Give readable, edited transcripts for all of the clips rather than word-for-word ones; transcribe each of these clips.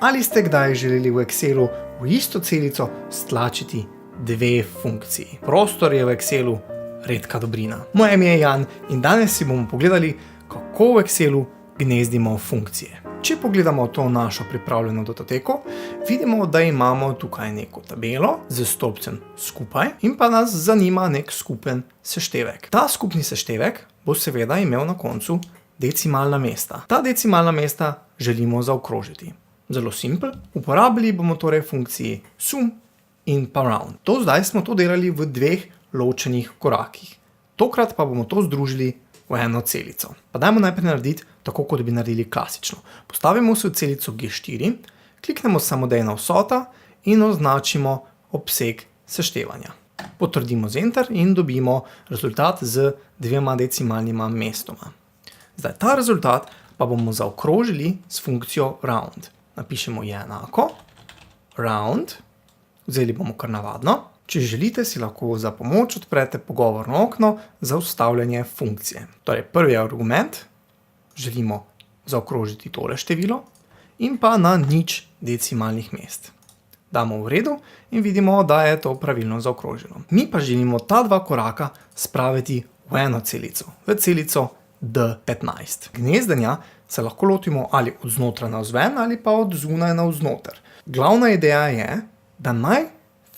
Ali ste kdaj želeli v Excelu v isto celico stlačiti dve funkciji? Prostor je v Excelu redka dobrina. Moje ime je Jan in danes si bomo pogledali, kako v Excelu gnezdimo funkcije. Če pogledamo to našo pripravljeno datoteko, vidimo, da imamo tukaj neko tabelo z stolpcem skupaj in pa nas zanima nek skupen seštevek. Ta skupni seštevek bo seveda imel na koncu decimalna mesta. Ta decimalna mesta želimo zaokrožiti. Zelo simpel. Uporabili bomo torej funkciji sum in pa round. Do zdaj smo to delali v dveh ločenih korakih. Tokrat pa bomo to združili v eno celico. Pa dajmo najprej narediti tako, kot bi naredili klasično. Postavimo se v celico G4, kliknemo samodejna vsota in označimo obseg seštevanja. Potrdimo z Enter in dobimo rezultat z dvema decimalnima mestoma. Zdaj ta rezultat pa bomo zaokrožili s funkcijo round. Napišemo je enako round, vzeli bomo kar navadno. Če želite, si lahko za pomoč odprete pogovorno okno za vstavljanje funkcije. Torej, prvi argument želimo zaokrožiti tole število in pa na 0 decimalnih mest. Damo v redu in vidimo, da je to pravilno zaokroženo. Mi pa želimo ta dva koraka spraviti v eno celico, v celico D15. Gnezdenja se lahko lotimo ali od znotraj navzven ali pa od zunaj navznoter. Glavna ideja je, da naj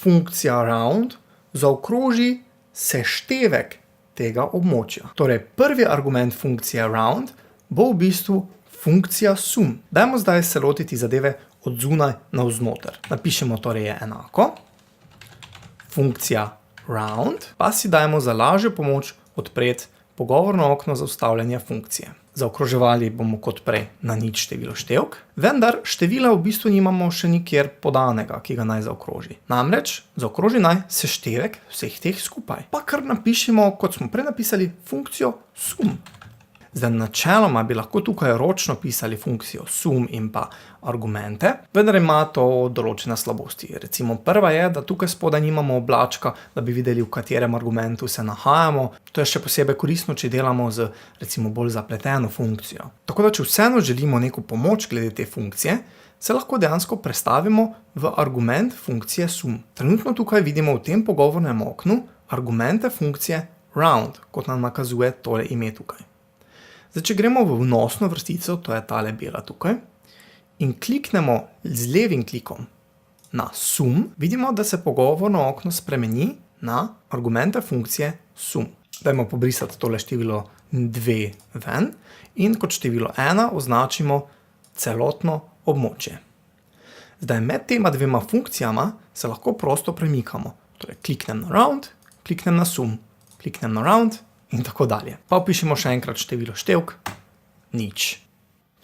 funkcija round zaokroži seštevek tega območja. Torej, prvi argument funkcije round bo v bistvu funkcija sum. Dajmo zdaj se lotiti zadeve od zunaj navznoter. Napišemo torej je enako funkcija round, pa si dajmo za lažjo pomoč odpreti pogovorno okno za vstavljanje funkcije. Zaokroževali bomo kot prej na 0 število števk, vendar števila v bistvu nimamo še nikjer podanega, ki ga naj zaokroži. Namreč zaokroži naj seštevek vseh teh skupaj. Pa kar napišemo, kot smo prej napisali, funkcijo sum. Zdaj, načeloma bi lahko tukaj ročno pisali funkcijo sum in pa argumente, vendar ima to določene slabosti. Recimo prva je, da tukaj spodaj nimamo oblačka, da bi videli, v katerem argumentu se nahajamo. To je še posebej koristno, če delamo z recimo bolj zapleteno funkcijo. Tako da, če vseeno želimo neko pomoč glede te funkcije, se lahko dejansko prestavimo v argument funkcije sum. Trenutno tukaj vidimo v tem pogovornem oknu argumente funkcije round, kot nam nakazuje tole ime tukaj. Zdaj, če gremo v vnosno vrstico, to je tale bela tukaj, in kliknemo z levim klikom na sum, vidimo, da se pogovorno okno spremeni na argumente funkcije sum. Dajmo pobrisati tole število 2 ven in kot število 1 označimo celotno območje. Zdaj, med tema dvema funkcijama se lahko prosto premikamo. Torej, kliknem na round, kliknem na sum, kliknem na round, in tako dalje. Pa opišemo še enkrat število števk, 0.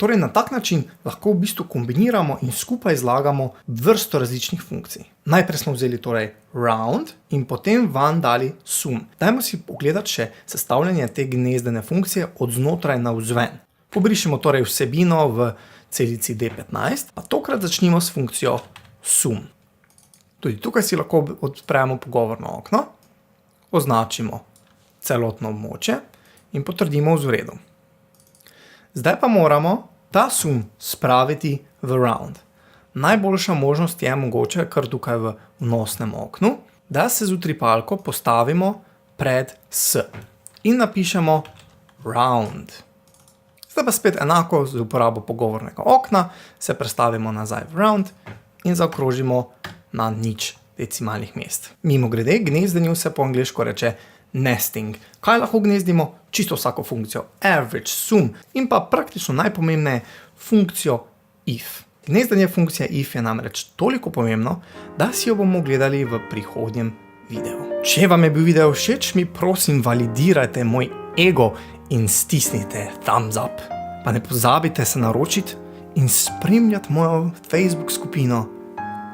Torej, na tak način lahko v bistvu kombiniramo in skupaj zlagamo vrsto različnih funkcij. Najprej smo vzeli torej round in potem van dali sum. Dajmo si pogledati še sestavljanje te gnezdene funkcije od znotraj navzven. Pobrišemo torej vsebino v celici D15, pa tokrat začnimo s funkcijo sum. Tudi tukaj si lahko odpremo pogovorno okno, označimo celotno območje in potrdimo v redu. Zdaj pa moramo ta sum spraviti v round. Najboljša možnost je mogoče kar tukaj v vnosnem oknu, da se z utripalko postavimo pred s in napišemo round. Zdaj pa spet enako z uporabo pogovornega okna se prestavimo nazaj v round in zaokrožimo na 0 decimalnih mest. Mimogrede, gnezdenju se po angleško reče nesting. Kaj lahko gnezdimo? Čisto vsako funkcijo, average, sum in pa praktično najpomembneje funkcijo if. Gnezdenje funkcije if je namreč toliko pomembno, da si jo bomo gledali v prihodnjem videu. Če vam je bil video všeč, mi prosim validirajte moj ego in stisnite thumbs up. Pa ne pozabite se naročiti in spremljati mojo Facebook skupino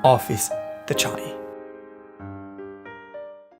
Office tečaji.